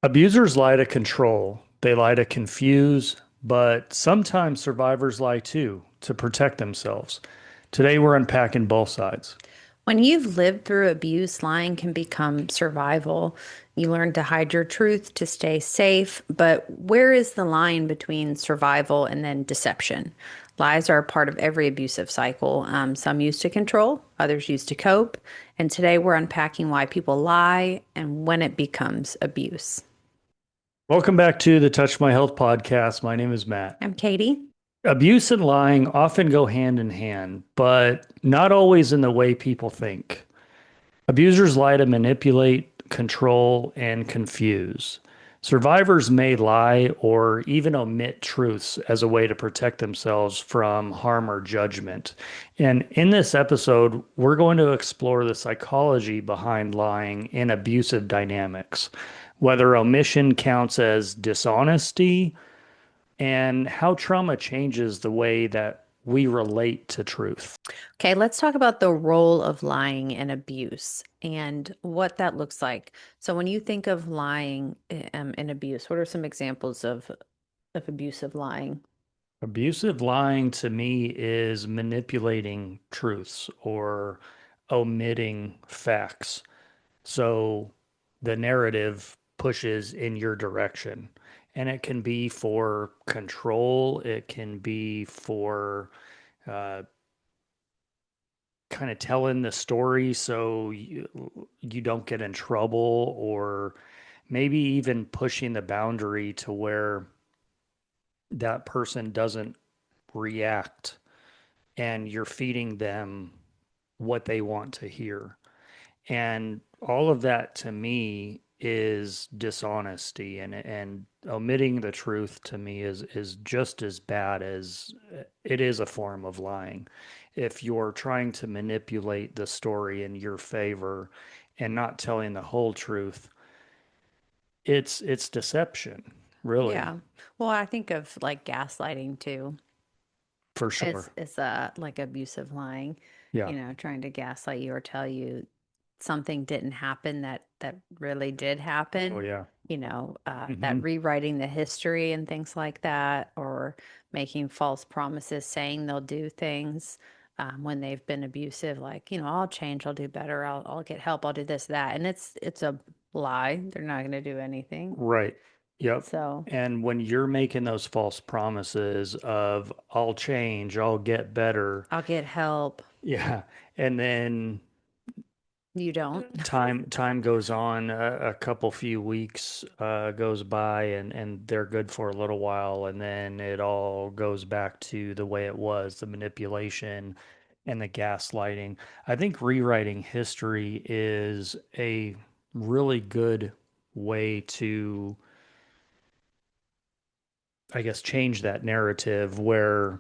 Abusers lie to control, they lie to confuse, but sometimes survivors lie too, to protect themselves. Today we're unpacking both sides. When you've lived through abuse, lying can become survival. You learn to hide your truth to stay safe, but where is the line between survival and then deception? Lies are a part of every abusive cycle. Some used to control, others used to cope. And today we're unpacking why people lie and when it becomes abuse. Welcome back to the Touch My Health podcast. My name is Matt. I'm Katie. Abuse and lying often go hand in hand, but not always in the way people think. Abusers lie to manipulate, control, and confuse. Survivors may lie or even omit truths as a way to protect themselves from harm or judgment. And in this episode, we're going to explore the psychology behind lying in abusive dynamics, whether omission counts as dishonesty, and how trauma changes the way that we relate to truth. Okay, let's talk about the role of lying and abuse and what that looks like. So, when you think of lying and abuse, what are some examples of abusive lying? Abusive lying to me is manipulating truths or omitting facts. So the narrative pushes in your direction. And it can be for control, it can be for uh, kind of telling the story so you don't get in trouble, or maybe even pushing the boundary to where that person doesn't react and you're feeding them what they want to hear. And all of that to me is dishonesty, and omitting the truth to me is just as bad as it is a form of lying. If you're trying to manipulate the story in your favor and not telling the whole truth, it's deception, really, Yeah. Well, I think of like gaslighting too. for It's sure. it's like abusive lying, Yeah. trying to gaslight you or tell you something didn't happen that really did Oh happen. yeah. That Hmm. rewriting the history and things like that, or making false promises, saying they'll do things when they've been abusive, like, I'll change, I'll do better, I'll get help, I'll do this, that, and it's a lie. They're not going to do anything. Right. Yep. So And when you're making those false promises of I'll change, I'll get better, I'll get help. yeah, and then You don't. time goes on, a couple few weeks goes by, and they're good for a little while, and then it all goes back to the way it was, the manipulation and the gaslighting. I think rewriting history is a really good way to, I guess, change that narrative where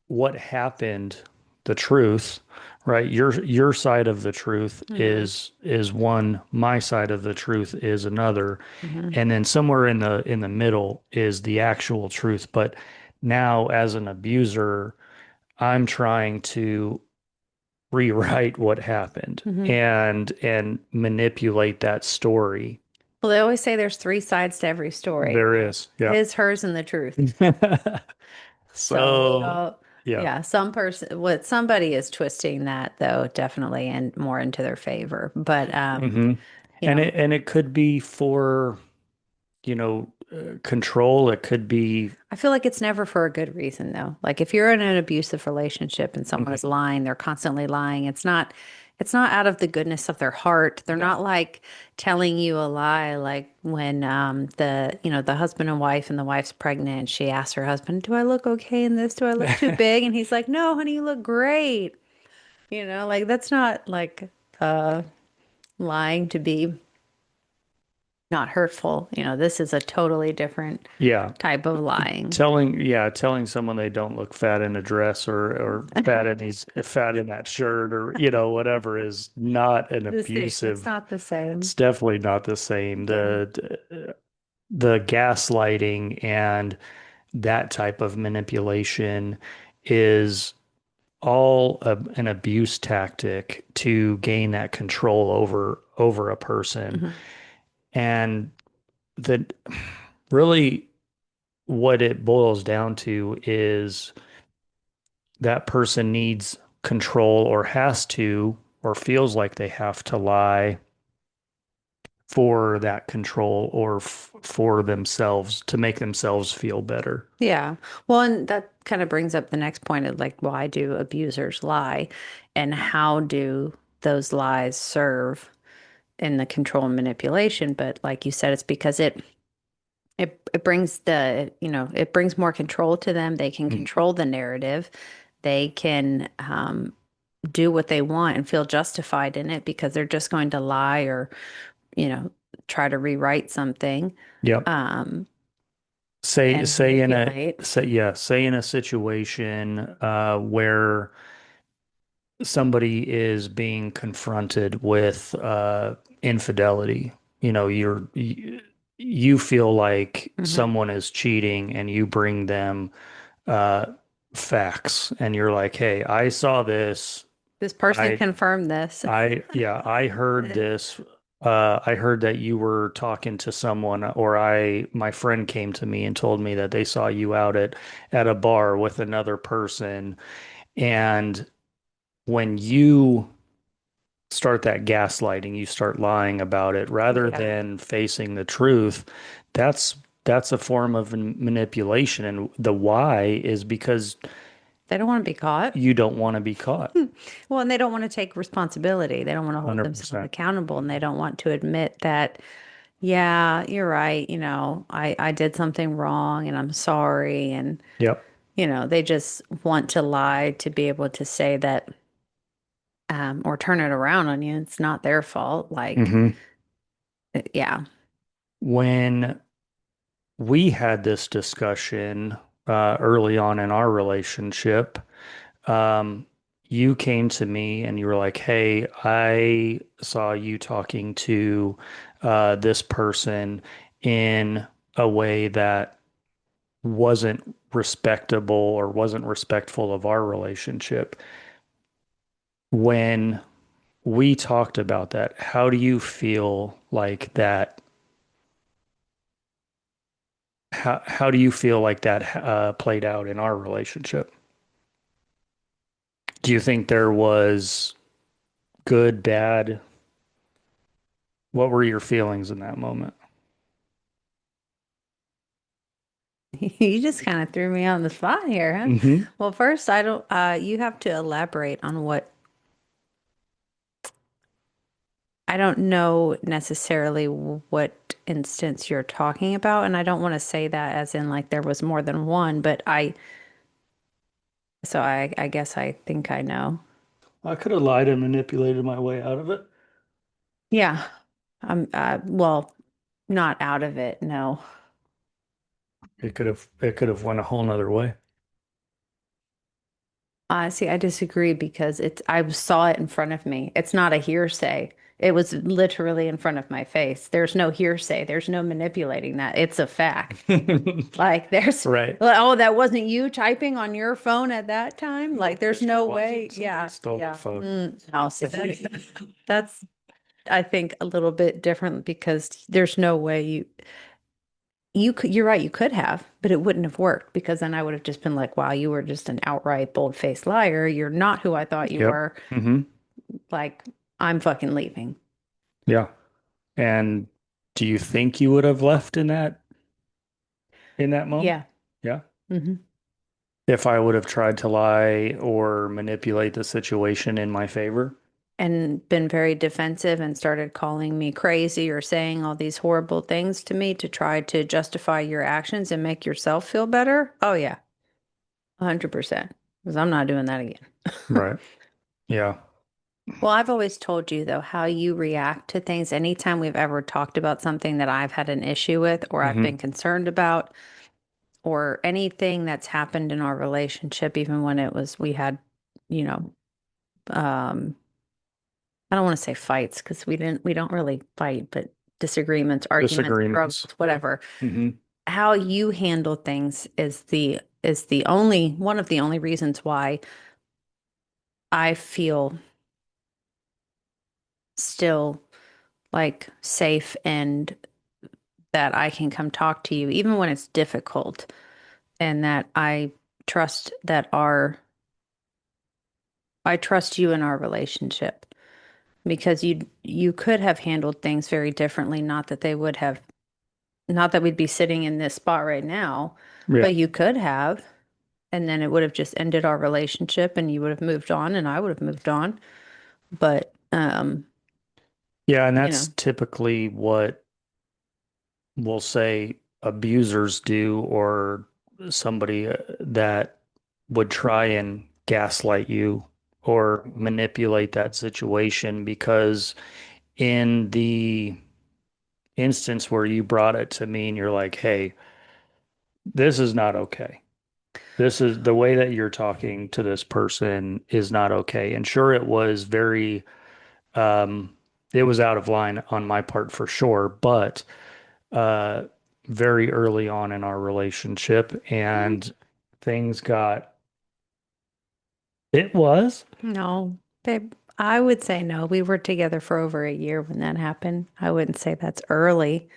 what happened, the truth, right? Your side of the truth Hmm. is one, my side of the truth is another, Hmm. and then somewhere in the middle is the actual truth. But now as an abuser, I'm trying to rewrite what happened Hmm. and manipulate that story. Well, they always say there's three sides to every story: There is, yeah. his, hers, and the truth. So, So, yeah. yeah, somebody is twisting that though, definitely, and more into their favor. But Hmm. you know, And it could be for, control. It could be, I feel like it's never for a good reason though. Like if you're in an abusive relationship and someone is mhm. lying, they're constantly lying. It's not out of the goodness of their heart. They're No. not like telling you a lie like when the husband and wife, and the wife's pregnant and she asks her husband, "Do I look okay in this? Do I look too big?" And he's like, "No, honey, you look great." Like that's not like uh lying to be not hurtful. This is a totally different Yeah. type of lying. Telling someone they don't look fat in a dress, or fat in that shirt, or, whatever, is not an The same. It's abusive. not the same. It's definitely not the same. Yeah. The gaslighting and that type of manipulation is all an abuse tactic to gain that control over a person. Hmm. And that really what it boils down to is that person needs control or has to or feels like they have to lie for that control or for themselves to make themselves feel better. Yeah. Well, and that kind of brings up the next point of like, why do abusers lie? And how do those lies serve in the control and manipulation? But like you said, it's because it brings it brings more control to them. They can Mhm. control the narrative. They can do what they want and feel justified in it because they're just going to lie or, you know, try to rewrite something Yep. um, Say and say in a manipulate. say in a situation where somebody is being confronted with infidelity. You feel like Hmm. someone is cheating and you bring them uh, facts and you're like, hey, I saw this. This person I, confirmed this. I heard this. I heard that you were talking to someone, or my friend came to me and told me that they saw you out at a bar with another person. And when you start that gaslighting, you start lying about it rather Yeah. than facing the truth. That's that's a form of manipulation. And the why is because They don't want to be caught. you don't want to be caught. Well, and they don't want to take responsibility. They don't want to hold themselves 100%. accountable and they don't want to admit that, yeah, you're right. I did something wrong and I'm sorry. And, Yep. they just want to lie to be able to say that, or turn it around on you. It's not their fault. Like, hmm yeah. When we had this discussion early on in our relationship, um, you came to me and you were like, "Hey, I saw you talking to this person in a way that wasn't respectable or wasn't respectful of our relationship." When we talked about that, how do you feel like that? How do you feel like that played out in our relationship? Do you think there was good, bad? What were your feelings in that moment? You just kind of threw me on the spot here, huh? hmm Well, first, I don't, you have to elaborate on I don't know necessarily what instance you're talking about, and I don't want to say that as in like there was more than one, but I guess I think I know. I could have lied and manipulated my way out of it. Yeah. Well, not out of it, no. It could have went a whole nother way. See, I disagree because I saw it in front of me. It's not a hearsay. It was literally in front of my face. There's no hearsay. There's no manipulating that. It's a fact. Like Right. oh, that wasn't you typing on your phone at that time? Like there's no way. Somebody Yeah. stole my Yeah. phone. No, so that's I think a little bit different because there's no way you're right, you could have, but it wouldn't have worked because then I would have just been like, wow, you were just an outright bold-faced liar. You're not who I thought you Yep. were. hmm Like, I'm fucking leaving. Yeah. And do you think you would have left in that moment? Yeah. Yeah. Hmm. If I would have tried to lie or manipulate the situation in my favor? And been very defensive and started calling me crazy or saying all these horrible things to me to try to justify your actions and make yourself feel better. Oh yeah, 100%. Because I'm not doing that again. Right. Yeah. Well, I've always told you though how you react to things. Anytime we've ever talked about something that I've had an issue with or I've hmm been concerned about or anything that's happened in our relationship, even when we had, you know, um, I don't want to say fights because we don't really fight, but disagreements, arguments, Disagreements. struggles, whatever. hmm How you handle things is the only one of the only reasons why I feel still like safe and that I can come talk to you, even when it's difficult, and that trust that our I trust you in our relationship because you could have handled things very differently, not that we'd be sitting in this spot right now, Yeah. but you could have, and then it would have just ended our relationship and you would have moved on and I would have moved on. But Yeah, and you that's know, typically what we'll say abusers do, or somebody that would try and gaslight you or manipulate that situation, because in the instance where you brought it to me and you're like, hey, this is not okay. This is the way that you're talking to this person is not okay. And sure, it was um, it was out of line on my part for sure, but uh, very early on in our relationship, and things got, it was. no, babe, I would say no. We were together for over a year when that happened. I wouldn't say that's early.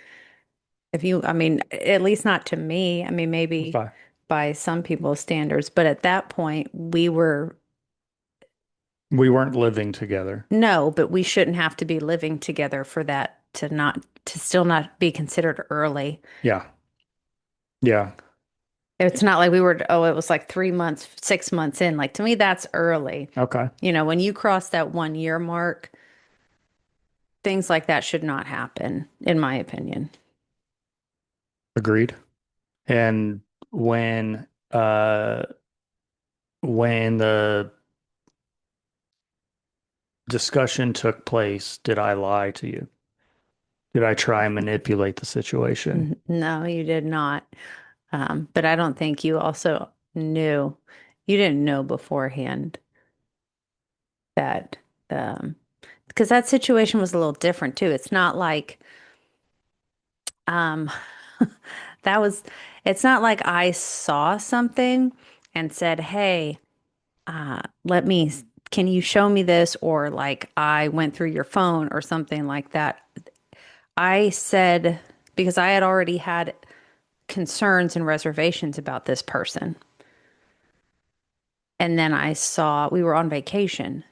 I mean, at least not to me. I mean, maybe Fine. by some people's standards, but at that point, We weren't living together. no, but we shouldn't have to be living together for that to still not be considered early. Yeah. Yeah. It's not like it was like 3 months, 6 months in. Like to me, that's early. Okay. When you cross that 1 year mark, things like that should not happen, in my opinion. Agreed. And when uh when the discussion took place, did I lie to you? Did I try and manipulate the situation? No, you did not. But I don't think you also knew, you didn't know beforehand that, um, because that situation was a little different too. It's not like, um, that was, it's not like I saw something and said, hey, let me, can you show me this? Or like I went through your phone or something like that. I said, because I had already had concerns and reservations about this person. And then we were on vacation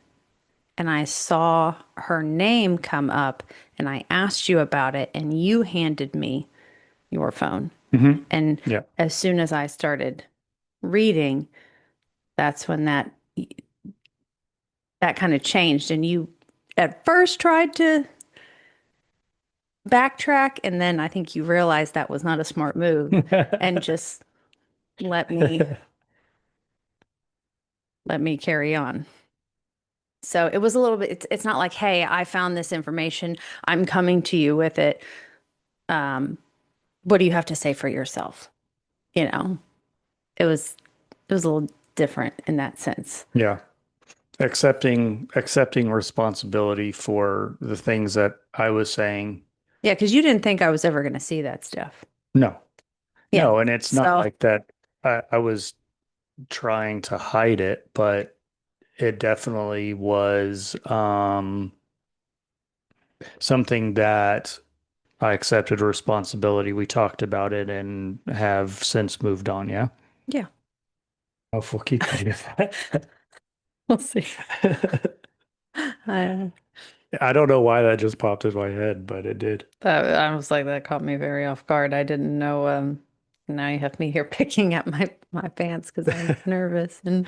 and I saw her name come up and I asked you about it and you handed me your phone. Hmm. And Yeah. as soon as I started reading, that's when that kind of changed. And you at first tried to backtrack and then I think you realized that was not a smart move and just let me let me carry on. So it was a little bit, it's not like, hey, I found this information. I'm coming to you with it. Um, what do you have to say for yourself? You know, it was it was a little different in that sense. Yeah. Accepting responsibility for the things that I was saying. Yeah, because you didn't think I was ever going to see that stuff. No. Yeah. No, and it's not So, like that I was trying to hide it, but it definitely was something that I accepted responsibility. We talked about it and have since moved on. Yeah. yeah, Oh, we'll keep going with that. we'll see. I, I don't know why that just popped in my head, but it did. I was like, that caught me very off guard. I didn't know. Now you have me here picking at my pants because I'm nervous. And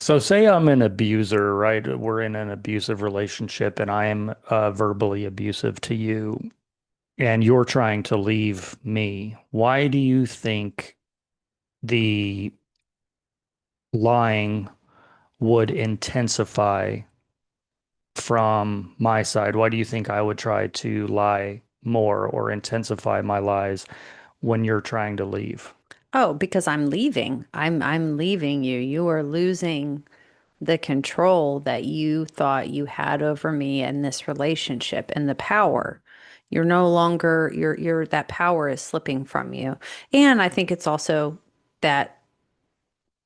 So say I'm an abuser, right? We're in an abusive relationship and I am verbally abusive to you and you're trying to leave me. Why do you think the lying would intensify from my side? Why do you think I would try to lie more or intensify my lies when you're trying to leave? oh, because I'm leaving. I'm leaving you. You are losing the control that you thought you had over me and this relationship and the power. You're no longer that power is slipping from you. And I think it's also that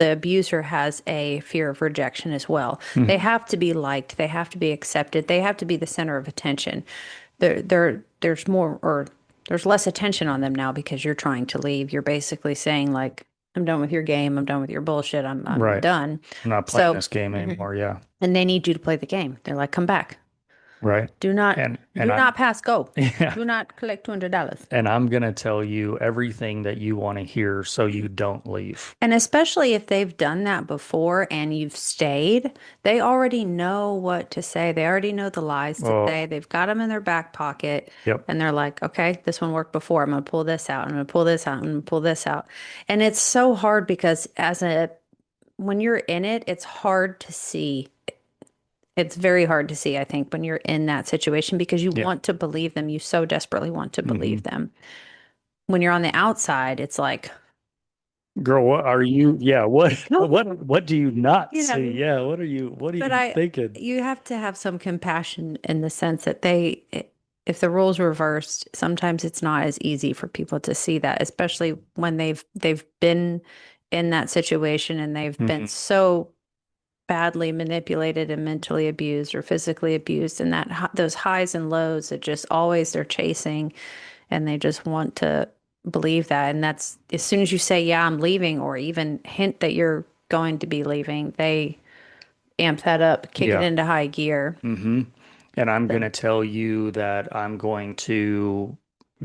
the abuser has a fear of rejection as well. They Mhm. have to be liked, they have to be accepted, they have to be the center of attention. there's more or there's less attention on them now because you're trying to leave. You're basically saying like, I'm done with your game. I'm done with your bullshit. I'm Right. done. I'm not playing So, this game mhm. anymore. Yeah. And they need you to play the game. They're like, come back. Right. Do not And do I not pass go. yeah. Do not collect $200. And I'm gonna tell you everything that you want to hear so you don't leave. And especially if they've done that before and you've stayed, they already know what to say. They already know the lies to say. Oh, They've got them in their back pocket yep. and they're like, okay, this one worked before. I'm going to pull this out. I'm going to pull this out. I'm going to pull this out. And it's so hard because when you're in it, it's hard to see. It's very hard to see, I think, when you're in that situation because you Yeah. want to believe them. You so desperately want to Hmm. believe them. When you're on the outside, it's like, Girl, what are you? Yeah, what what do you not you see? know, Yeah, what are but you thinking? you have to have some compassion in the sense that if the roles reversed, sometimes it's not as easy for people to see that, especially when they've been in that situation and they've been Hmm. so badly manipulated and mentally abused or physically abused, and those highs and lows that just always they're chasing, and they just want to believe that. And that's as soon as you say, "Yeah, I'm leaving," or even hint that you're going to be leaving, they amp that up, kick it Yeah. into high gear. Hmm. And I'm So gonna tell you that I'm going to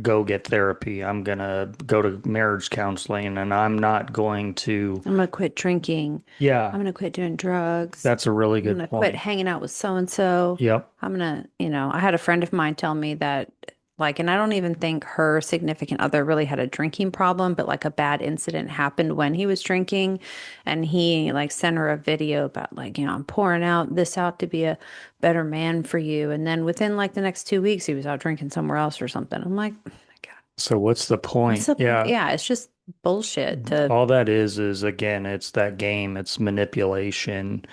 go get therapy. I'm gonna go to marriage counseling and I'm not going to, I'm gonna quit drinking. yeah, I'm gonna quit doing drugs. that's a really I'm good gonna quit point. hanging out with so and so. Yep. I'm gonna, I had a friend of mine tell me that, like, and I don't even think her significant other really had a drinking problem, but like a bad incident happened when he was drinking. And he like sent her a video about, like, I'm pouring out this out to be a better man for you. And then within like the next 2 weeks, he was out drinking somewhere else or something. I'm like, oh my God, So what's the what's point? the point? Yeah. Yeah, it's just bullshit to, All that is again, it's that game, it's manipulation.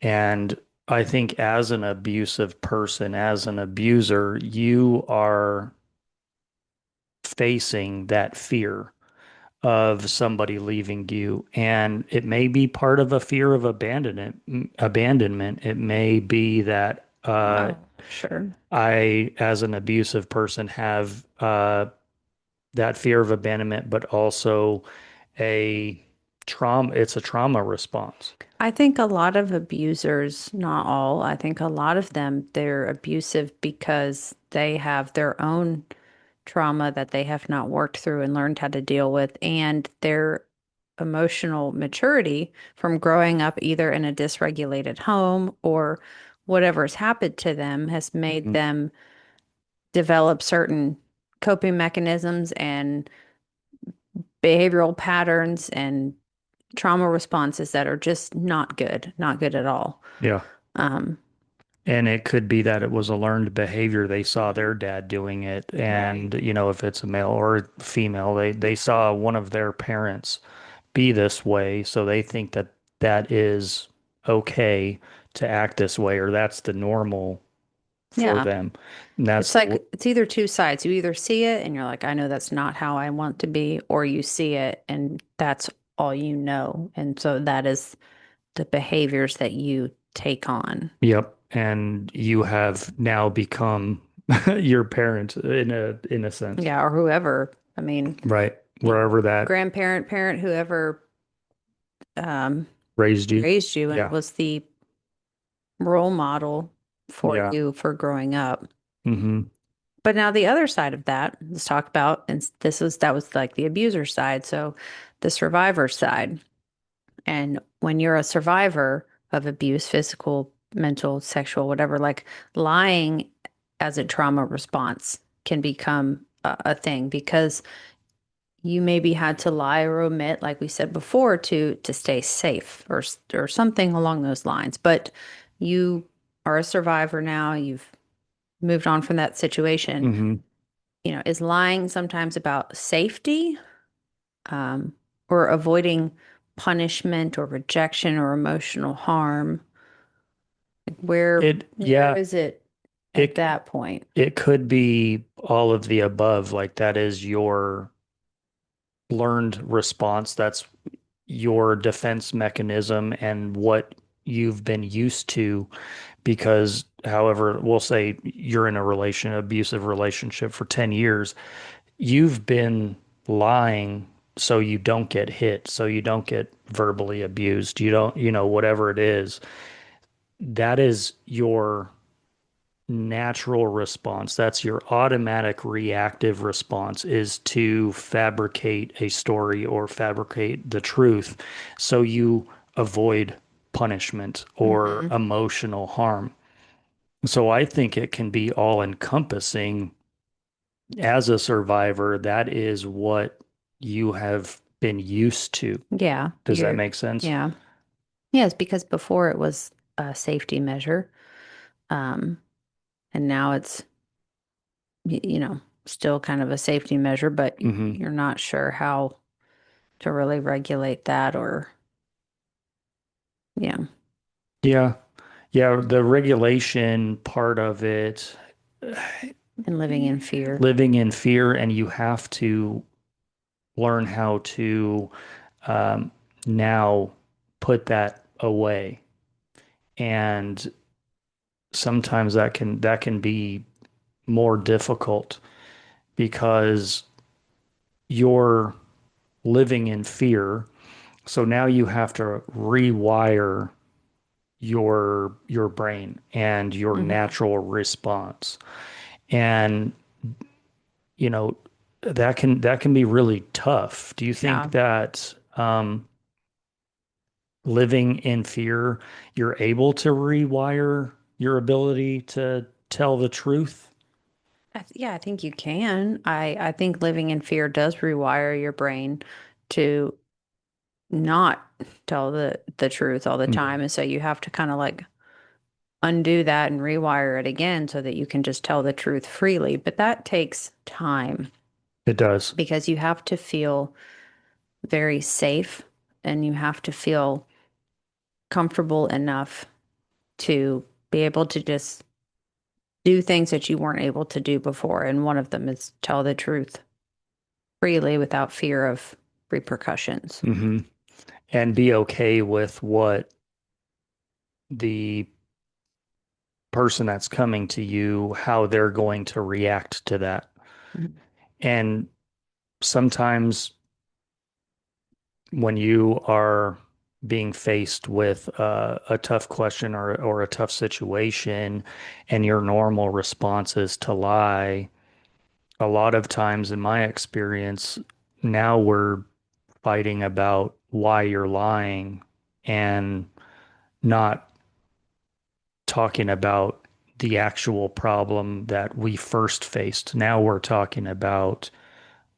And I think as an abusive person, as an abuser, you are facing that fear of somebody leaving you. And it may be part of a fear of abandonment. It may be that oh, sure. I, as an abusive person, have that fear of abandonment, but also a it's a trauma response. I think a lot of abusers, not all, I think a lot of them, they're abusive because they have their own trauma that they have not worked through and learned how to deal with, and their emotional maturity from growing up either in a dysregulated home or whatever's happened to them has made Mhm. them develop certain coping mechanisms and behavioral patterns and trauma responses that are just not good at all. Yeah. Um, And it could be that it was a learned behavior. They saw their dad doing it. Right. And, if it's a male or female, they saw one of their parents be this way. So they think that that is okay to act this way, or that's the normal for Yeah. them. And It's that's, like it's either two sides. You either see it and you're like, I know that's not how I want to be, or you see it and that's all you know. And so that is the behaviors that you take on. yep. And you have now become your parent in a sense, Yeah, or whoever. I mean, right? Wherever that grandparent, parent, whoever um, raised you. raised you and Yeah. was the role model for Yeah. you for growing up. Hmm. But now the other side of that, let's talk about, and that was like the abuser side. So the survivor side. And when you're a survivor of abuse, physical, mental, sexual, whatever, like lying as a trauma response can become a thing because you maybe had to lie or omit, like we said before, to stay safe or something along those lines. But you are a survivor now. You've moved on from that situation. Hmm. Is lying sometimes about safety, um, or avoiding punishment or rejection or emotional harm? Where Yeah, is it at it that point? it could be all of the above. Like that is your learned response. That's your defense mechanism and what you've been used to because however, we'll say you're in a abusive relationship for 10 years, you've been lying so you don't get hit, so you don't get verbally abused, you don't, whatever it is, that is your natural response. That's your automatic reactive response is to fabricate a story or fabricate the truth so you avoid punishment or Hmm. emotional harm. So I think it can be all encompassing as a survivor. That is what you have been used to. Yeah, Does that make sense? yeah. Yes, because before it was a safety measure, um, and now it's, still kind of a safety measure, but Hmm. you're not sure how to really regulate that or, yeah, Yeah. Yeah. The regulation part of it, and living in fear. living in fear, and you have to learn how to um, now put that away. And sometimes that can be more difficult because you're living in fear. So now you have to rewire your brain and your Hmm. natural response. And you know that can be really tough. Do you think Yeah. that living in fear, you're able to rewire your ability to tell the truth? Yeah, I think you can. I think living in fear does rewire your brain to not tell the truth all the Hmm. time. And so you have to kind of like undo that and rewire it again so that you can just tell the truth freely. But that takes time It does. because you have to feel very safe and you have to feel comfortable enough to be able to just do things that you weren't able to do before. And one of them is tell the truth freely without fear of repercussions. Hmm. And be okay with what the person that's coming to you, how they're going to react to that. Mhm. And sometimes when you are being faced with a tough question or a tough situation, and your normal response is to lie, a lot of times in my experience, now we're fighting about why you're lying and not talking about the actual problem that we first faced. Now we're talking about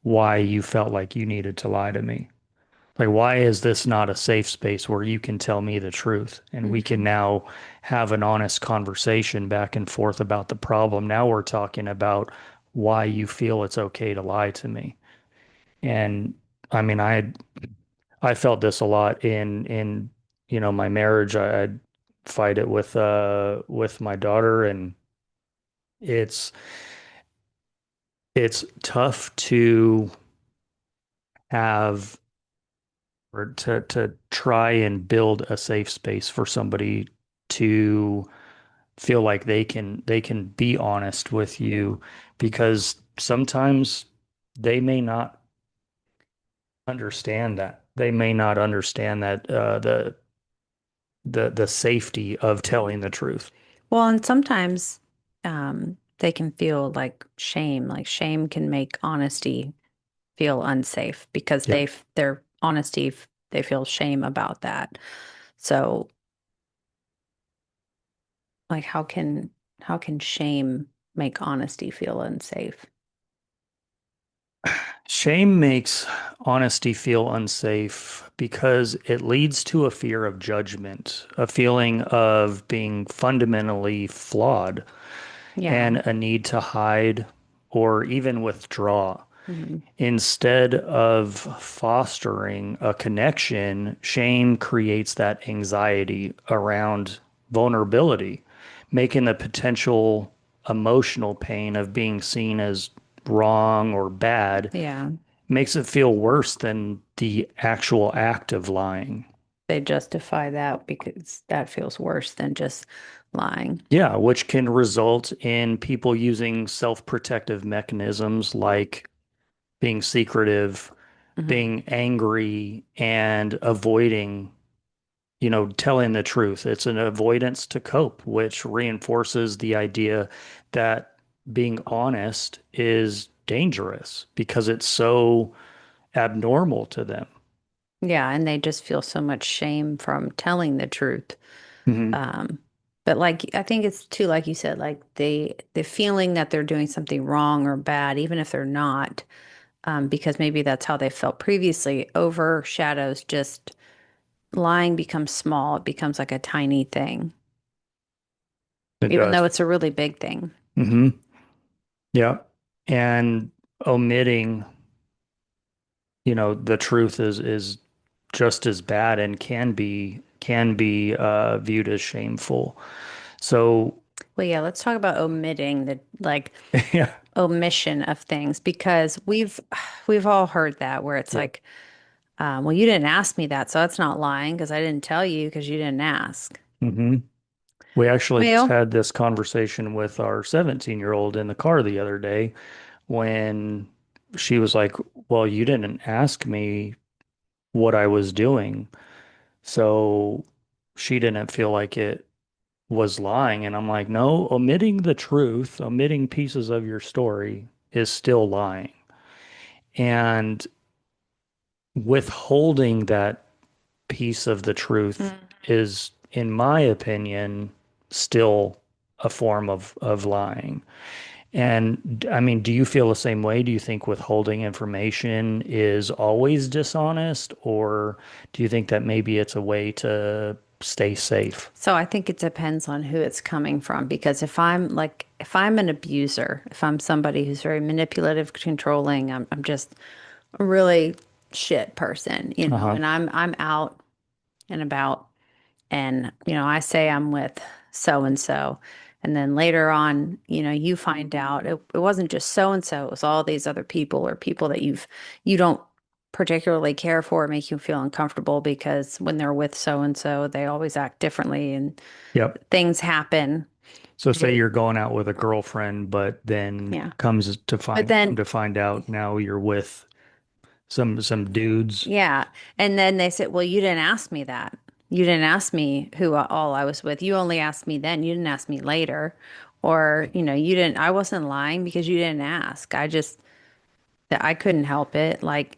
why you felt like you needed to lie to me. Like, why is this not a safe space where you can tell me the truth and we can Mhm. now have an honest conversation back and forth about the problem? Now we're talking about why you feel it's okay to lie to me. And I mean, I felt this a lot in my marriage. I'd fight it with my daughter, and it's it's tough to have or to try and build a safe space for somebody to feel like they can be honest with you, because sometimes they may not understand that. They may not understand that the safety of telling the truth. Well, and sometimes they can feel like shame. Like shame can make honesty feel unsafe because Yep. their honesty, they feel shame about that. So, like, how can shame make honesty feel unsafe? Shame makes honesty feel unsafe because it leads to a fear of judgment, a feeling of being fundamentally flawed, Yeah. and a need to hide or even withdraw. Mhm. Instead of fostering a connection, shame creates that anxiety around vulnerability, making the potential emotional pain of being seen as wrong or bad Yeah. makes it feel worse than the actual act of lying. They justify that because that feels worse than just lying. Yeah, which can result in people using self-protective mechanisms like being secretive, Hmm. being angry, and avoiding, telling the truth. It's an avoidance to cope, which reinforces the idea that being honest is dangerous because it's so abnormal to them. Yeah, and they just feel so much shame from telling the truth. Hmm. Um, but like I think it's too, like you said, like the feeling that they're doing something wrong or bad, even if they're not, because maybe that's how they felt previously, overshadows just lying becomes small. It becomes like a tiny thing, It even though does. it's a really big thing. Hmm. Yeah. And omitting, the truth is just as bad and can be viewed as shameful. So, Well, yeah, let's talk about omitting the like yeah. omission of things because we've all heard that where it's Yep. like, well, you didn't ask me that, so that's not lying because I didn't tell you because you didn't ask. Hmm. We actually just Well, had this conversation with our 17-year-old in the car the other day when she was like, "Well, you didn't ask me what I was doing." So she didn't feel like it was lying. And I'm like, no, omitting the truth, omitting pieces of your story is still lying. And withholding that piece of the truth mm. is, in my opinion, still a form of lying. And I mean, do you feel the same way? Do you think withholding information is always dishonest, or do you think that maybe it's a way to stay safe? So I think it depends on who it's coming from because if I'm an abuser, if I'm somebody who's very manipulative, controlling, I'm just a really shit person, Uh-huh. and I'm out and about and I say I'm with so and so, and then later on you find out it wasn't just so and so, it was all these other people or people that you don't particularly care for, make you feel uncomfortable because when they're with so and so they always act differently and Yep. things happen. So say They, you're going out with a girlfriend, but then yeah, comes to but find come then to find out now you're with some dudes. yeah, and then they said, well, you didn't ask me that. You didn't ask me who all I was with. You only asked me then. You didn't ask me later. Or, you didn't, I wasn't lying because you didn't ask. I couldn't help it. Like,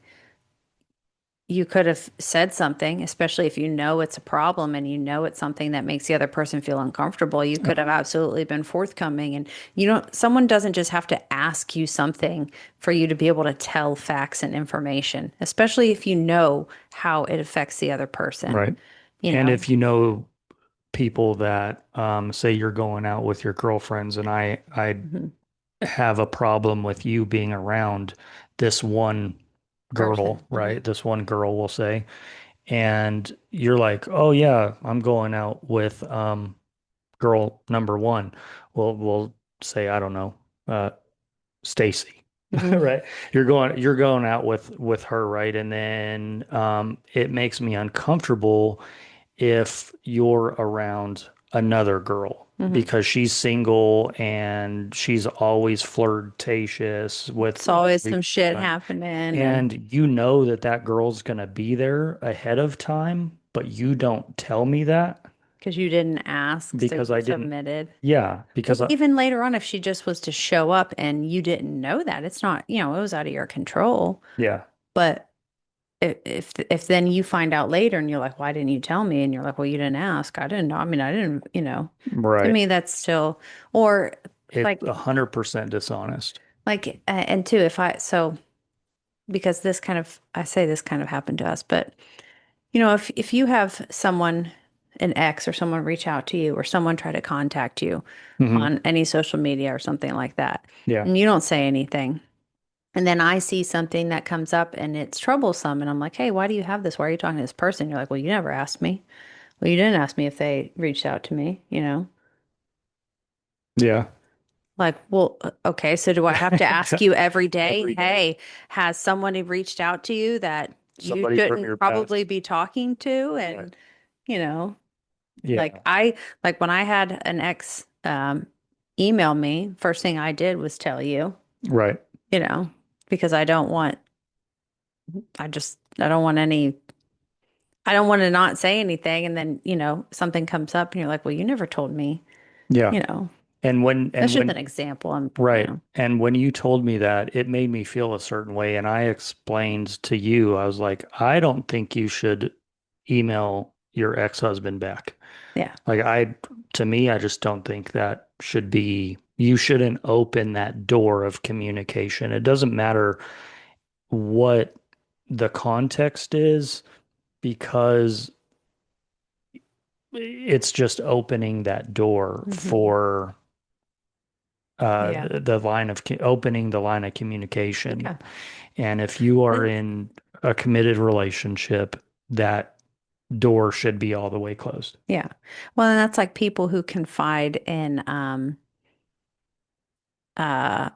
you could have said something, especially if it's a problem and it's something that makes the other person feel uncomfortable. You could have absolutely been forthcoming. And someone doesn't just have to ask you something for you to be able to tell facts and information, especially if you know how it affects the other person. Right. You And know, if you know people that say you're going out with your girlfriends and I Mhm. have a problem with you being around this one girl, Person. right? This one girl will say, and you're like, "Oh yeah, I'm going out with girl number one." Well, we'll say, I don't know, Stacy, Mhm. right? You're going out with her, right? And then it makes me uncomfortable if you're around another girl Mhm. because she's single and she's always flirtatious with It's always some shit everyone. happening, and And you know that that girl's gonna be there ahead of time, but you don't tell me that because you didn't ask, so because you I didn't. submitted. Yeah, Well, because I, even later on, if she just was to show up and you didn't know that, it's not, it was out of your control. yeah, But if then you find out later and you're like, why didn't you tell me? And you're like, well, you didn't ask. I didn't know. I mean, I didn't, to right. me, that's still, or It's like, 100% dishonest. and two, because I say this kind of happened to us, but if you have someone, an ex or someone reach out to you or someone try to contact you Hmm. on any social media or something like that, Yeah. and you don't say anything, and then I see something that comes up and it's troublesome, and I'm like, hey, why do you have this? Why are you talking to this person? You're like, well, you never asked me. Well, you didn't ask me if they reached out to me. Yeah. Like, well, okay, so do I have to ask you every day, Every day. hey, has somebody reached out to you that you Somebody from shouldn't your probably past. be talking to? Right. And, you know, Yeah. Like when I had an ex email me, first thing I did was tell you, Right. you know, because I don't want any, I don't want to not say anything. And then, something comes up and you're like, well, you never told me, Yeah. you know, And that's just when an example. I'm, right. And when you told me that, it made me feel a certain way. And I explained to you, I was like, I don't think you should email your ex-husband back. yeah. Like to me, I just don't think that should be, you shouldn't open that door of communication. It doesn't matter what the context is because it's just opening that door Hmm. for Yeah. opening the line of communication. Yeah. And if you are And in a committed relationship, that door should be all the way closed. yeah. Well, and that's like people who confide in uh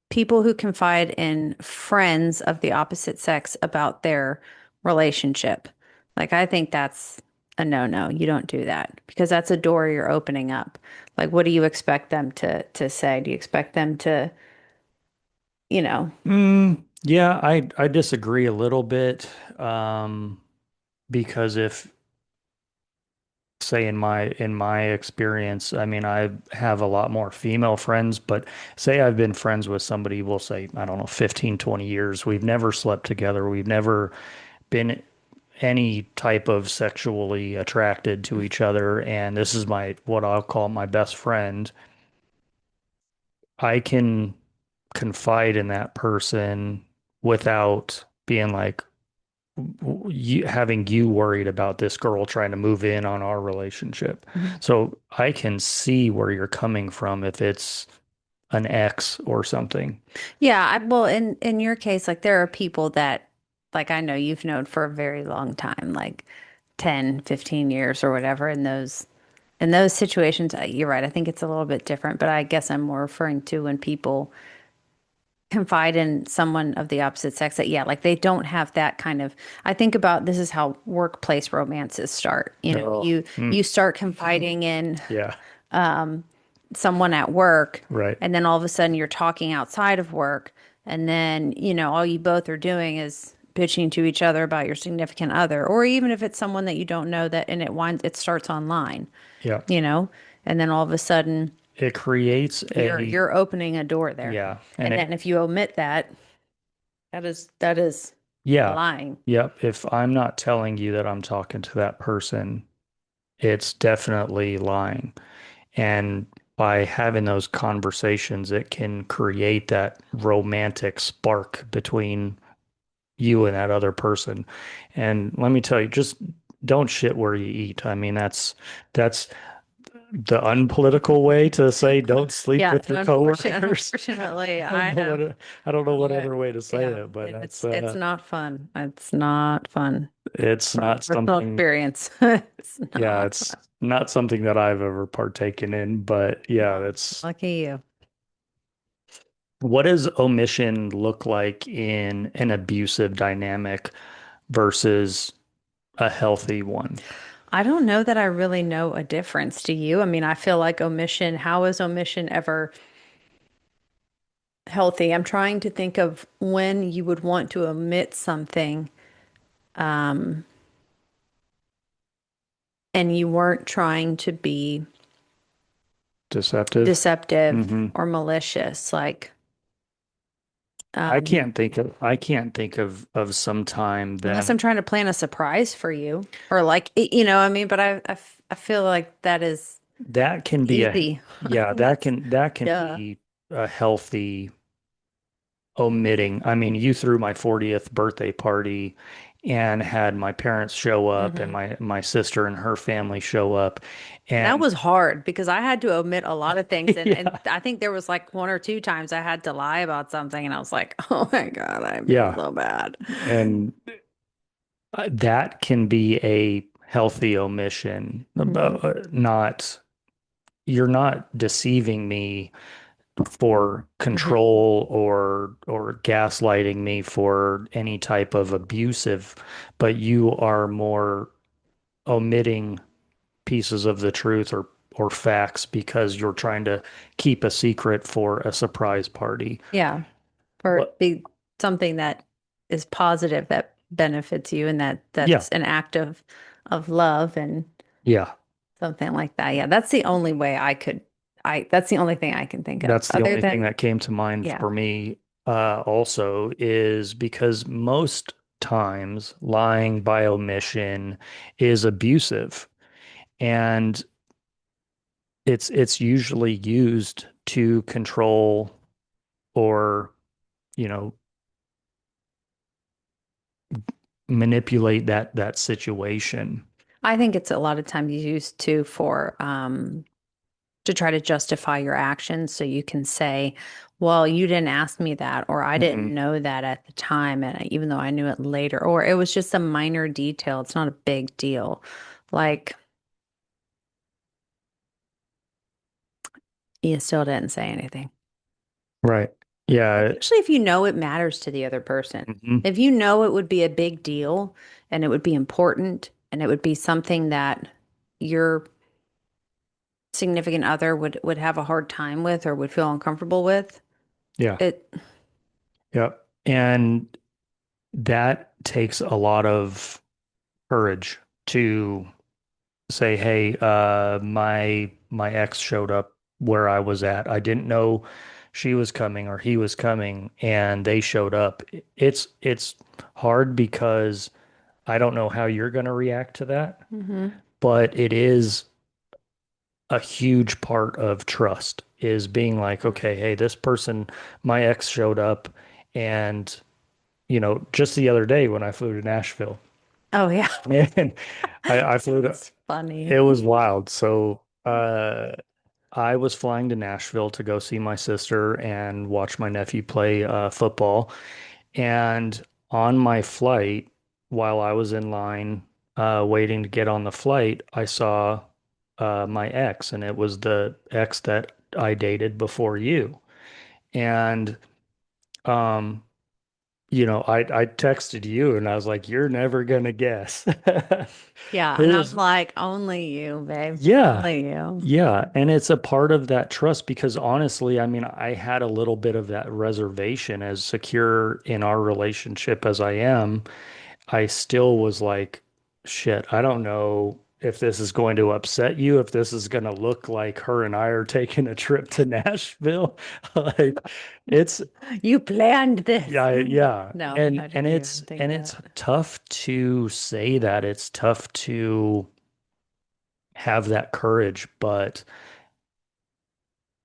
people who confide in friends of the opposite sex about their relationship. Like, I think that's a no-no. You don't do that because that's a door you're opening up. Like, what do you expect them to say? Do you expect them to, you know, Yeah, I disagree a little bit. Um, because if say in my experience, I mean, I have a lot more female friends, but say I've been friends with somebody, we'll say, I don't know, 15, 20 years. We've never slept together. We've never been any type of sexually attracted to each other, and this is my what I'll call my best friend. I can confide in that person without being like having you worried about this girl trying to move in on our relationship. Mhm. So I can see where you're coming from if it's an ex or something. Yeah, well, in your case, like there are people that like I know you've known for a very long time, like 10, 15 years or whatever in those situations, you're right. I think it's a little bit different, but I guess I'm more referring to when people confide in someone of the opposite sex that, yeah, like they don't have that kind of, I think about this is how workplace romances start. Oh, You start confiding in yeah, someone at work, right. and then all of a sudden you're talking outside of work, and then, all you both are doing is bitching to each other about your significant other, or even if it's someone that you don't know that, and it starts online, Yeah. you know, and then all of a sudden It creates a, you're opening a door there. yeah, and And it, then if you omit that, that is yeah, lying. yep. If I'm not telling you that I'm talking to that person, it's definitely lying. And by having those conversations, it can create that romantic spark between you and that other person. And let me tell you, just don't shit where you eat. I mean, that's the unpolitical way to say don't sleep Yeah, with your coworkers. unfortunately, I don't I know know. I don't know what Yeah, other way to say yeah, it, but and that's it's not fun. It's not fun it's from not personal something, experience. It's yeah, not it's fun. not something that I've ever partaken in, but yeah, Well, that's lucky you. what does omission look like in an abusive dynamic versus a healthy one? I don't know that I really know a difference. Do you? I mean, I feel like how is omission ever healthy? I'm trying to think of when you would want to omit something, and you weren't trying to be Deceptive? deceptive Hmm. or malicious. Like, I can't think of some time unless that I'm trying to plan a surprise for you, or like, I mean, but I feel like that is that can be a easy. I yeah, mean, that's that can duh. be a healthy omitting. I mean, you threw my 40th birthday party and had my parents show up and Hmm. my sister and her family show up That and was hard because I had to omit a lot of things, and yeah, I think there was like one or two times I had to lie about something, and I was like, oh my God, I feel yeah. so bad. And that can be a healthy omission. Hmm. Not you're not deceiving me for Hmm. control or gaslighting me for any type of abusive, but you are more omitting pieces of the truth or facts because you're trying to keep a secret for a surprise party. Yeah. For it But be something that is positive that benefits you and yeah, that's an act of love and yeah, something like that. Yeah, that's the only way I could that's the only thing I can think of. that's the Other only thing than that came to mind yeah. for me also is because most times lying by omission is abusive. And it's usually used to control or, you know, manipulate that situation. I think it's a lot of times used to try to justify your actions so you can say, well, you didn't ask me that, or I didn't Mhm. know that at the time, and even though I knew it later, or it was just a minor detail. It's not a big deal. Like, you still didn't say anything. Right. Yeah. Especially if you know it matters to the other person. Mhm. If you know it would be a big deal and it would be important and it would be something that your significant other would have a hard time with or would feel uncomfortable with, Yeah. it Yeah. And that takes a lot of courage to say, hey, my ex showed up where I was at. I didn't know she was coming or he was coming, and they showed up. It's hard because I don't know how you're going to react to that, Mhm. but it is a huge part of trust is being like, okay, hey, this person, my ex showed up, and just the other day when I flew to Nashville, Oh yeah. and I flew to, It's funny. it was wild. So, I was flying to Nashville to go see my sister and watch my nephew play football. And on my flight, while I was in line waiting to get on the flight, I saw my ex, and it was the ex that I dated before you. And um, I texted you and I was like, "You're never gonna guess." Yeah, It and I'm was like, only you, babe. Yeah. Only you. Yeah. And it's a part of that trust because honestly, I mean, I had a little bit of that reservation as secure in our relationship as I am. I still was like, shit, I don't know if this is going to upset you, if this is going to look like her and I are taking a trip to Nashville. Like it's You planned this. yeah, yeah. No, And I and didn't it's even think and that. it's tough to say that. It's tough to have that courage, but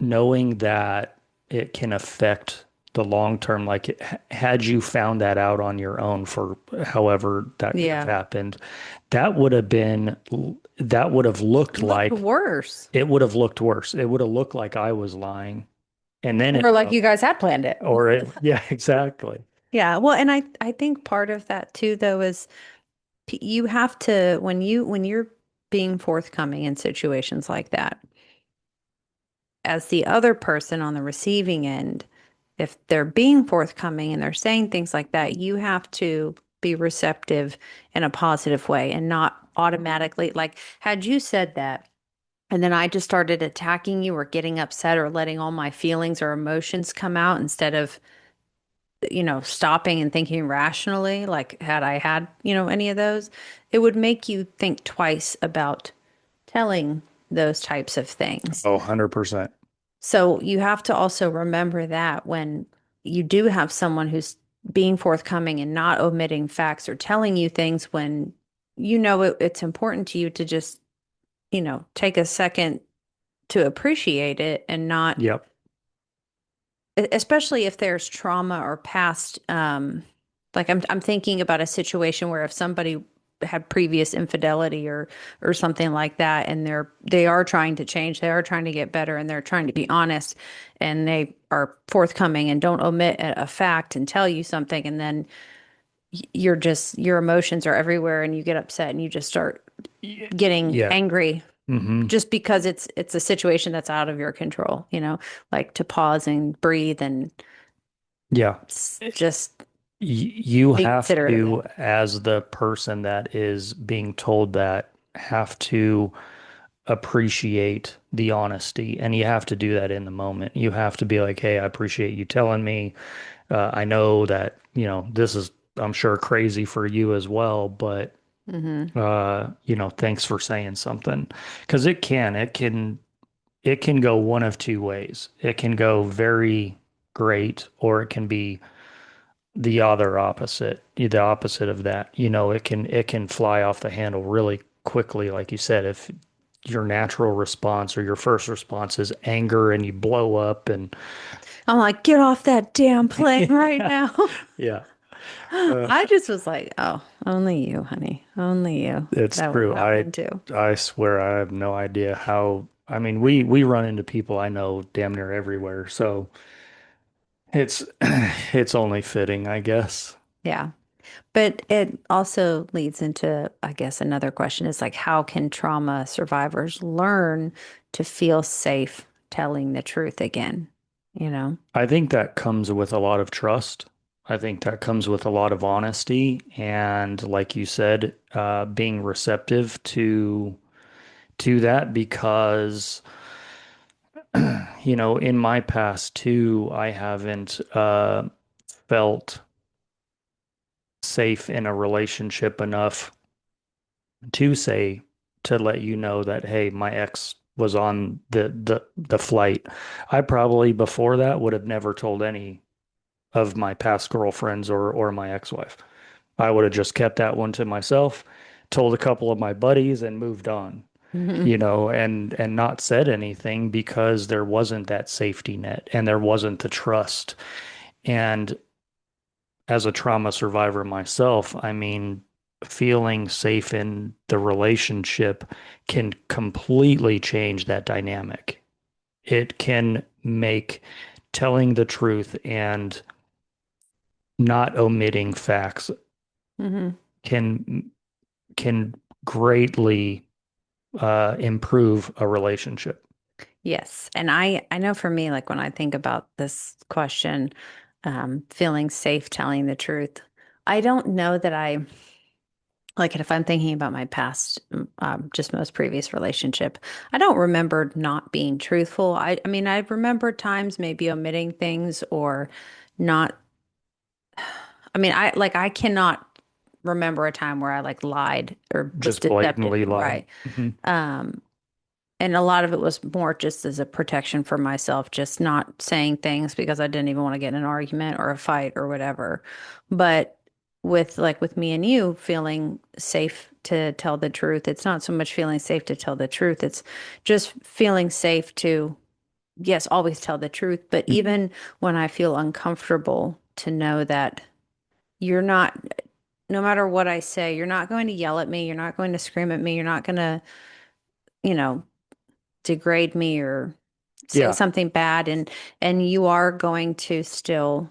knowing that it can affect the long term, like had you found that out on your own for however that could have Yeah. happened, that would have been, that would have looked Looked like, worse. it would have looked worse. It would have looked like I was lying. And then Or like you guys had planned it. yeah, exactly. Yeah. Well, and I think part of that too, though, is you have to when you're being forthcoming in situations like that, as the other person on the receiving end, if they're being forthcoming and they're saying things like that, you have to be receptive in a positive way and not automatically like had you said that and then I just started attacking you or getting upset or letting all my feelings or emotions come out instead of stopping and thinking rationally, like had I had, any of those, it would make you think twice about telling those types of things. Oh, 100%. So you have to also remember that when you do have someone who's being forthcoming and not omitting facts or telling you things when it's important to you to just, take a second to appreciate it and not Yep. especially if there's trauma or past like I'm thinking about a situation where if somebody had previous infidelity or something like that and they are trying to change, they are trying to get better and they're trying to be honest and they are forthcoming and don't omit a fact and tell you something and then your emotions are everywhere and you get upset and you just start getting Yeah. angry Hmm. just because it's a situation that's out of your control, like to pause and breathe and Yeah. just You be have considerate of to, that. as the person that is being told that, have to appreciate the honesty, and you have to do that in the moment. You have to be like, hey, I appreciate you telling me. I know that, this is, I'm sure, crazy for you as well, but Hmm. thanks for saying something. Because it can go one of two ways. It can go very great, or it can be the opposite of that. It can fly off the handle really quickly, like you said, if your natural response or your first response is anger and you blow up and I'm like, get off that damn plane right yeah, now. yeah. Uh, I just was like, oh, only you, honey. Only you. it's That would true. I happen too. I swear I have no idea how. I mean, we run into people I know damn near everywhere, so it's it's only fitting, I guess. Yeah. But it also leads into, I guess, another question is like, how can trauma survivors learn to feel safe telling the truth again? You know? I think that comes with a lot of trust. I think that comes with a lot of honesty and, like you said, being receptive to that because, in my past too, I haven't felt safe in a relationship enough to say to let you know that, hey, my ex was on the flight. I probably before that would have never told any of my past girlfriends or my ex-wife. I would have just kept that one to myself, told a couple of my buddies and moved on, Hmm. and not said anything because there wasn't that safety net and there wasn't the trust. And as a trauma survivor myself, I mean, feeling safe in the relationship can completely change that dynamic. It can make telling the truth and not omitting facts Hmm. can can greatly improve a relationship. Yes. And I know for me, like when I think about this question, feeling safe telling the truth, I don't know that I like if I'm thinking about my past, just most previous relationship, I don't remember not being truthful. I mean, I remember times maybe omitting things or not. I mean, I cannot remember a time where I like lied or was Just deceptive, blatantly lied. right? Mhm. Um, and a lot of it was more just as a protection for myself, just not saying things because I didn't even want to get in an argument or a fight or whatever. But with me and you feeling safe to tell the truth, it's not so much feeling safe to tell the truth, it's just feeling safe to, yes, always tell the truth. But even when I feel uncomfortable, to know that you're not, no matter what I say, you're not going to yell at me, you're not going to scream at me, you're not going to, you know, degrade me or say Yeah. something bad, and you are going to still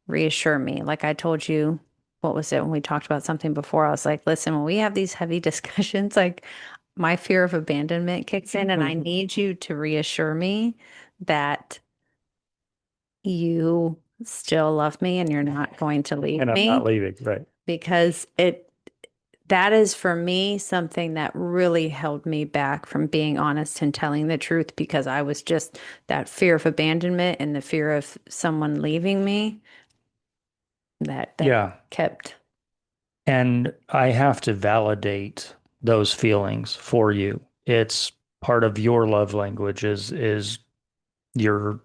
reassure me. Like I told you, what was it when we talked about something before? I was like, listen, when we have these heavy discussions, like my fear of abandonment kicks in, and I need you to reassure me that you still love me and you're not going to leave And I'm not me, leaving. Right. because it that is for me something that really held me back from being honest and telling the truth, because I was just that fear of abandonment and the fear of someone leaving me that Yeah. kept. And I have to validate those feelings for you. It's part of your love language is your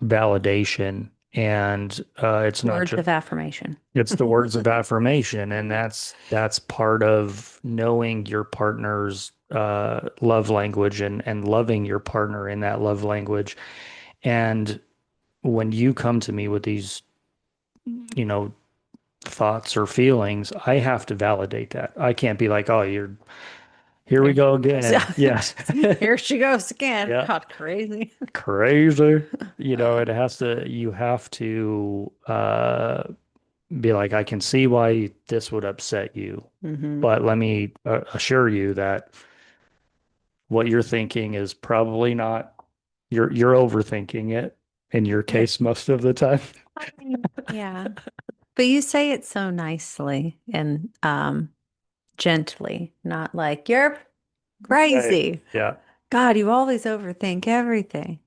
validation. And it's not Words just of affirmation. it's the words of affirmation, and that's part of knowing your partner's love language and loving your partner in that love language. And when you come to me with these, you know, thoughts or feelings, I have to validate that. I can't be like, "Oh, you're here we Here go she goes. again." Yes. Here she goes again. Yeah. God, crazy. Crazy. You have to be like, I can see why this would upset you, Hmm. but let me assure you that what you're thinking is probably not, you're overthinking it in your Yeah. case most of the time. I mean, yeah. But you say it so nicely and gently, not like you're. Right. Crazy. Yeah. God, you always overthink everything.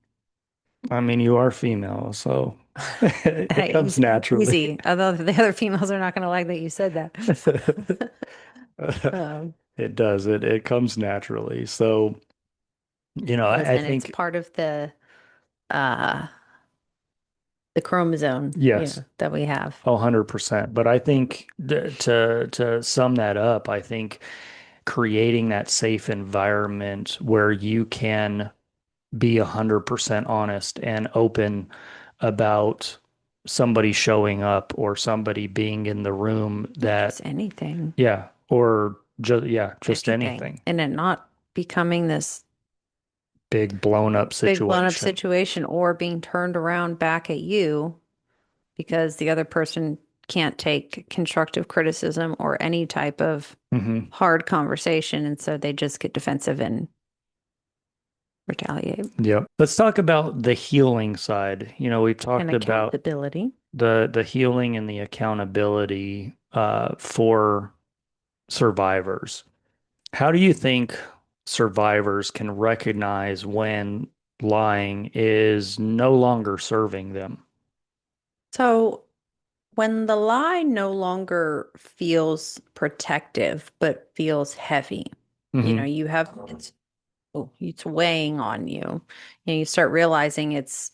I mean, you are female, so it Hey, comes easy, naturally. easy. Although the other females are not going to like that you said that. Um, It does. It comes naturally. So, I listen, it's think part of uh the chromosome, yes, that we have. 100%. But I think to sum that up, I think creating that safe environment where you can be 100% honest and open about somebody showing up or somebody being in the room Just that, anything, yeah, or just anything. anything. And it not becoming this Big blown up big blown up situation. situation or being turned around back at you because the other person can't take constructive criticism or any type of Hmm. hard conversation. And so they just get defensive and retaliate. Yep. Let's talk about the healing side. We've And talked about accountability. the healing and the accountability for survivors. How do you think survivors can recognize when lying is no longer serving them? So when the lie no longer feels protective, but feels heavy, Hmm. you have it's weighing on you. You start realizing it's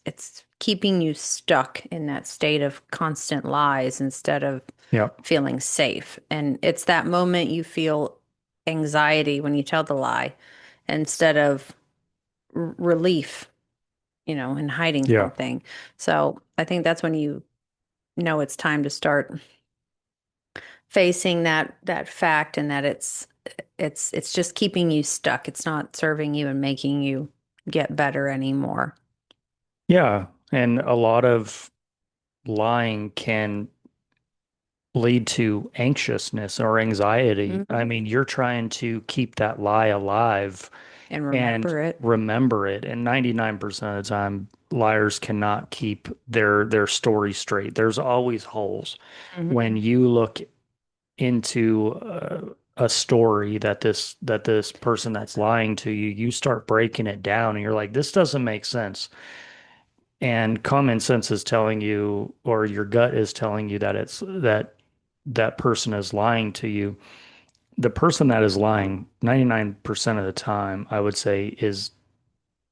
keeping you stuck in that state of constant lies instead of Yep. feeling safe. And it's that moment you feel anxiety when you tell the lie instead of relief, in hiding Yeah. something. So I think that's when you know it's time to start facing that fact and that it's just keeping you stuck. It's not serving you and making you get better anymore. Yeah. And a lot of lying can lead to anxiousness or anxiety. I Hmm. mean, you're trying to keep that lie alive And and remember it. remember it. And 99% of the time, liars cannot keep their story straight. There's always holes. Hmm. When you look into a story that this person that's lying to you, you start breaking it down and you're like, this doesn't make sense. And common sense is telling you, or your gut is telling you that that person is lying to you. The person that is lying 99% of the time, I would say, is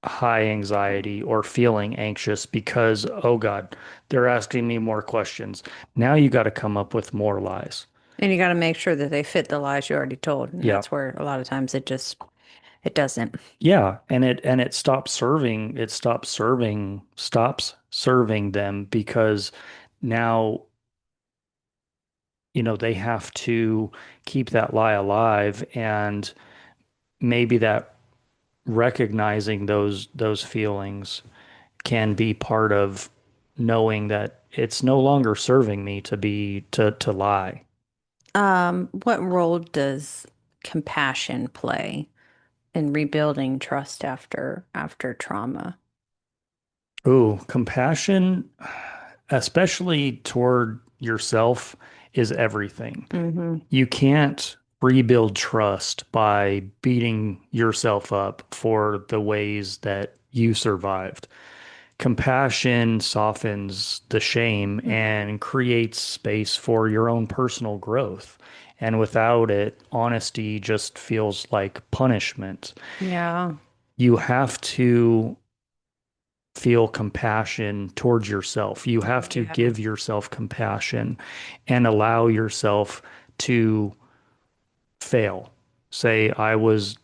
high anxiety or feeling anxious because, oh God, they're asking me more questions. Now you got to come up with more lies. And you got to make sure that they fit the lies you already told. And Yeah. that's where a lot of times it doesn't. Yeah, and it stops serving them because now, they have to keep that lie alive, and maybe that recognizing those feelings can be part of knowing that it's no longer serving me to lie. What role does compassion play in rebuilding trust after trauma? Ooh, compassion, especially toward yourself, is everything. Hmm. You can't rebuild trust by beating yourself up for the ways that you survived. Compassion softens the shame and creates space for your own personal growth. And without it, honesty just feels like punishment. Yeah. You have to feel compassion towards yourself. You have to Yeah. give yourself compassion and allow yourself to fail. Say I was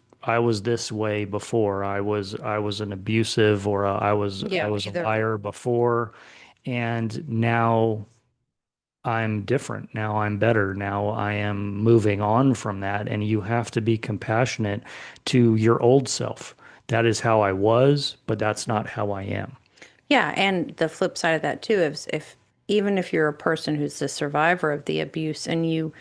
this way before. I was an abusive, or I Yeah, was a either liar before, and now I'm different. Now I'm better. Now I am moving on from that, and you have to be compassionate to your old self. That is how I was, but that's not how I am. Yeah, and the flip side of that too is if even if you're a person who's the survivor of the abuse and you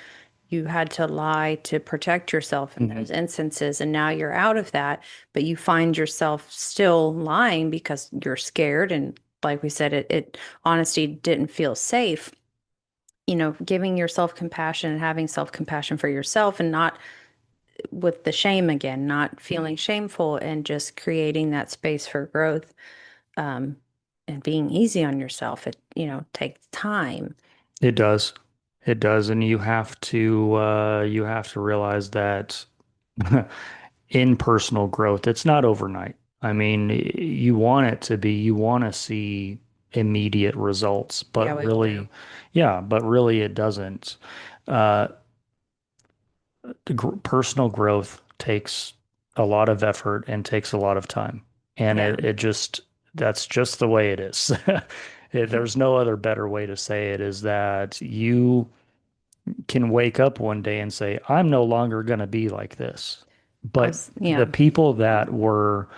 had to lie to protect yourself in Mhm. those instances and now you're out of that, but you find yourself still lying because you're scared and like we said it honesty didn't feel safe. Giving yourself compassion and having self-compassion for yourself and not with the shame again, not feeling shameful and just creating that space for growth, um, and being easy on yourself. It, takes time. It does. It does. And you have to realize that in personal growth, it's not overnight. I mean, you want it to be, you want to see immediate results, Yeah, but we all do. really, yeah, but really it doesn't. Uh, Personal growth takes a lot of effort and takes a lot of time. And Yeah. it just, that's just the way it is. There's no other better way to say it is that you can wake up one day and say, I'm no longer going to be like this. But the Yeah. people that were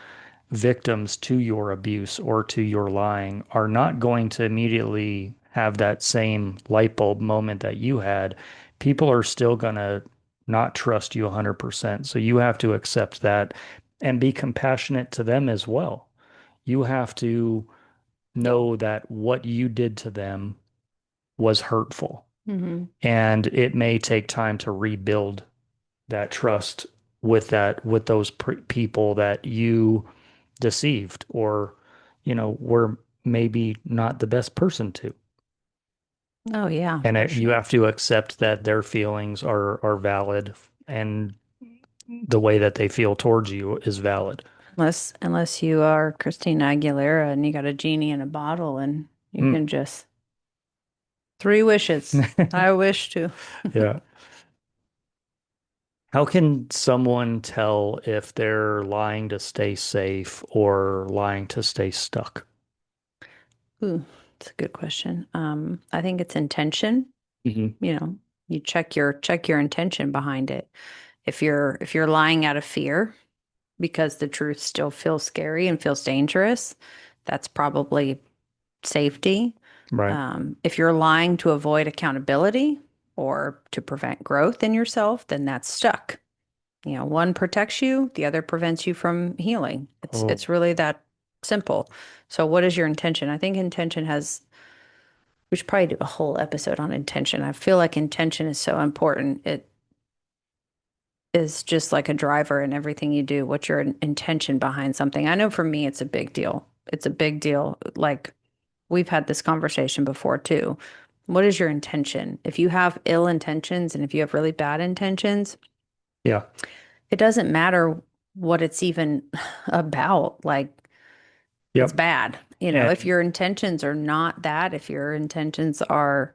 victims to your abuse or to your lying are not going to immediately have that same light bulb moment that you had. People are still going to not trust you 100%. So you have to accept that and be compassionate to them as well. You have to know that what you did to them was hurtful, Hmm. and it may take time to rebuild that trust with those people that you deceived or were maybe not the best person to. Oh, yeah, And for you sure. have to accept that their feelings are valid, and the way that they feel towards you is valid. Unless you are Christina Aguilera and you got a genie in a bottle and you Mm. can just three wishes. I wish to. Yeah. How can someone tell if they're lying to stay safe or lying to stay stuck? Ooh, that's a good question. I think it's intention. Hmm. You know, you check your intention behind it. If you're lying out of fear because the truth still feels scary and feels dangerous, that's probably safety. Right. If you're lying to avoid accountability or to prevent growth in yourself, then that's stuck. One protects you, the other prevents you from healing. It's Oh, it's really that simple. So what is your intention? I think intention has we should probably do a whole episode on intention. I feel like intention is so important. It is just like a driver in everything you do. What's your intention behind something? I know for me, it's a big deal. It's a big deal. Like we've had this conversation before too. What is your intention? If you have ill intentions and if you have really bad intentions, yeah. it doesn't matter what it's even about. Like it's Yep. bad. If And your intentions are not that, if your intentions are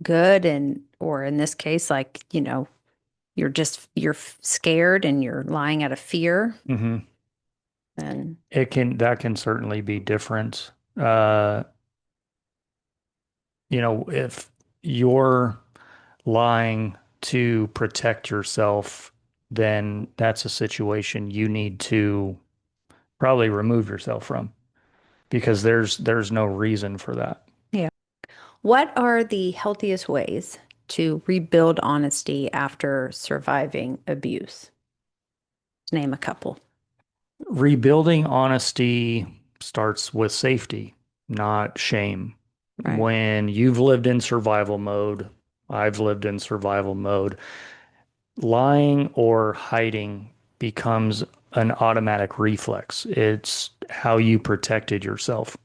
good and or in this case like, you're scared and you're lying out of fear mhm. and That can certainly be different. Uh, if you're lying to protect yourself, then that's a situation you need to probably remove yourself from, because there's no reason for that. yeah. What are the healthiest ways to rebuild honesty after surviving abuse? Name a couple. Rebuilding honesty starts with safety, not shame. Right. When you've lived in survival mode, I've lived in survival mode, lying or hiding becomes an automatic reflex. It's how you protected yourself.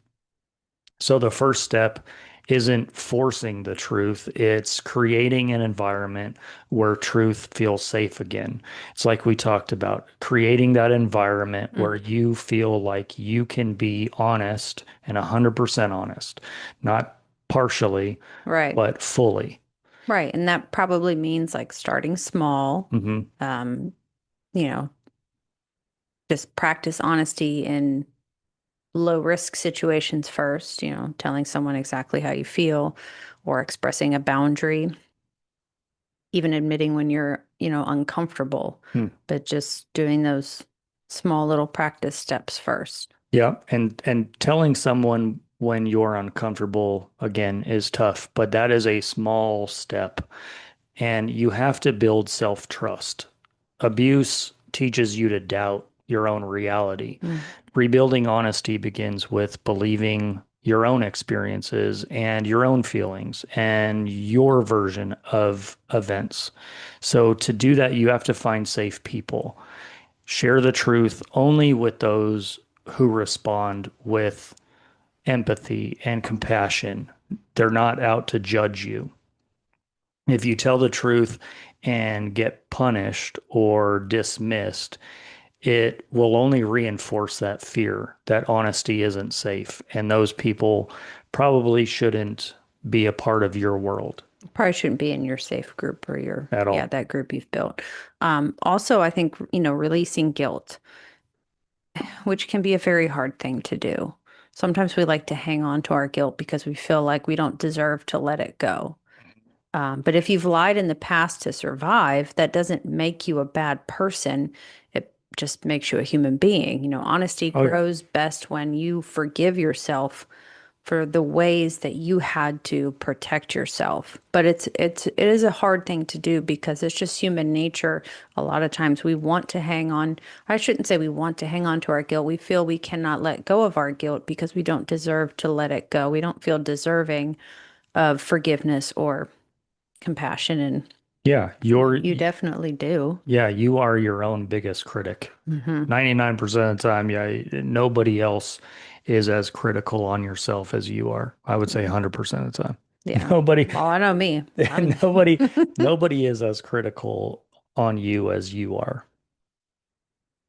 So the first step isn't forcing the truth, it's creating an environment where truth feels safe again. It's like we talked about, creating that environment where Mhm. you feel like you can be honest and 100% honest, not partially, Right. but fully. Right. And that probably means like starting small, Hmm. um, you know, just practice honesty in low risk situations first, telling someone exactly how you feel or expressing a boundary, even admitting when you're, uncomfortable, Hmm. but just doing those small little practice steps first. Yeah, and telling someone when you're uncomfortable again is tough, but that is a small step, and you have to build self-trust. Abuse teaches you to doubt your own reality. Mm. Rebuilding honesty begins with believing your own experiences and your own feelings and your version of events. So to do that, you have to find safe people. Share the truth only with those who respond with empathy and compassion. They're not out to judge you. If you tell the truth and get punished or dismissed, it will only reinforce that fear that honesty isn't safe. And those people probably shouldn't be a part of your world Probably shouldn't be in your safe group or at yeah, all. that group you've built. Also, I think, releasing guilt, which can be a very hard thing to do. Sometimes we like to hang on to our guilt because we feel like we don't deserve to let it go. But if you've lied in the past to survive, that doesn't make you a bad person. It just makes you a human being. Honesty Oh, yeah. grows best when you forgive yourself for the ways that you had to protect yourself. But it is a hard thing to do because it's just human nature. A lot of times we want to hang on. I shouldn't say we want to hang on to our guilt. We feel we cannot let go of our guilt because we don't deserve to let it go. We don't feel deserving of forgiveness or compassion, and Yeah, you definitely do. you are your own biggest critic. Hmm. 99% of the time, yeah, nobody else is as critical on yourself as you are. I would say 100% of the time. Yeah. Nobody, Well, I know me. I'm nobody, nobody is as critical on you as you are.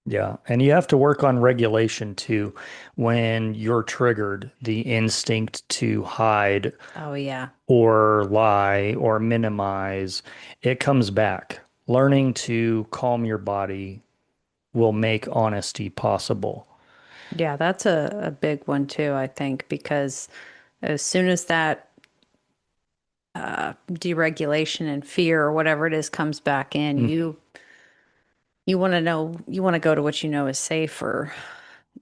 Yeah. And you have to work on regulation too. When you're triggered, the instinct to hide Oh yeah. or lie or minimize, it comes back. Learning to calm your body will make honesty possible. Yeah, that's a big one too, I think, because as soon as that deregulation and fear or whatever it is comes back in, Mm. you want to know, you want to go to what you know is safe or,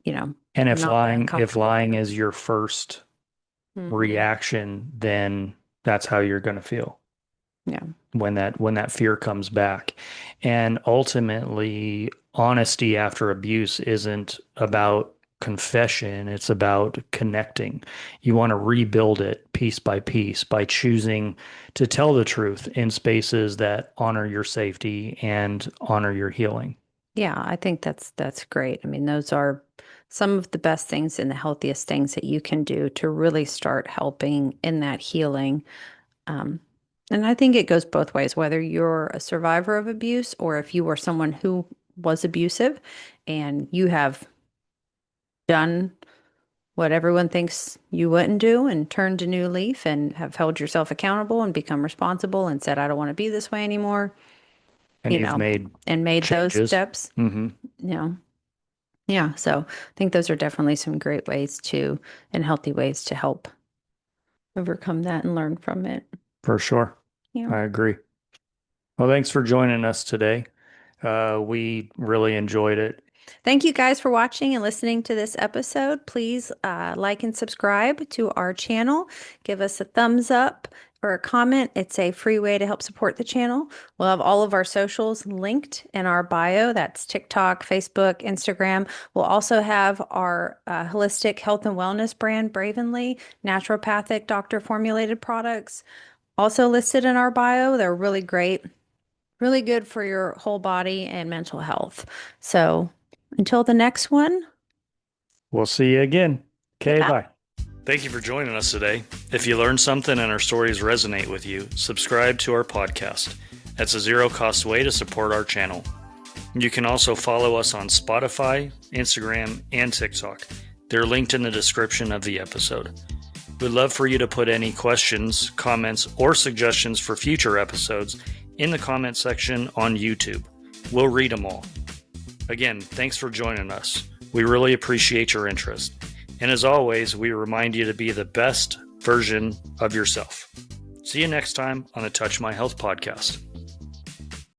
And not that if comfortable lying feeling. is your first Hmm. reaction, then that's how you're going to feel Yeah. when that fear comes back. And ultimately, honesty after abuse isn't about confession, it's about connecting. You want to rebuild it piece by piece by choosing to tell the truth in spaces that honor your safety and honor your healing. Yeah, I think that's great. I mean, those are some of the best things and the healthiest things that you can do to really start helping in that healing. Um, and I think it goes both ways, whether you're a survivor of abuse or if you were someone who was abusive and you have done what everyone thinks you wouldn't do and turned a new leaf and have held yourself accountable and become responsible and said, I don't want to be this way anymore, And you've made and made those changes. steps, Hmm. you know. Yeah, so I think those are definitely some great ways to and healthy ways to help overcome that and learn from it. For sure. Yeah. I agree. Well, thanks for joining us today. We really enjoyed it. Thank you guys for watching and listening to this episode. Please like and subscribe to our channel. Give us a thumbs up or a comment. It's a free way to help support the channel. We'll have all of our socials linked in our bio. That's TikTok, Facebook, Instagram. We'll also have our holistic health and wellness brand, Bravenly, naturopathic doctor formulated products also listed in our bio. They're really great, really good for your whole body and mental health. So until the next one, We'll see you again. Okay, yeah. bye. Thank you for joining us today. If you learned something and our stories resonate with you, subscribe to our podcast. That's a zero-cost way to support our channel. You can also follow us on Spotify, Instagram, and TikTok. They're linked in the description of the episode. We'd love for you to put any questions, comments, or suggestions for future episodes in the comment section on YouTube. We'll read them all. Again, thanks for joining us. We really appreciate your interest. And as always, we remind you to be the best version of yourself. See you next time on the Touch My Health podcast.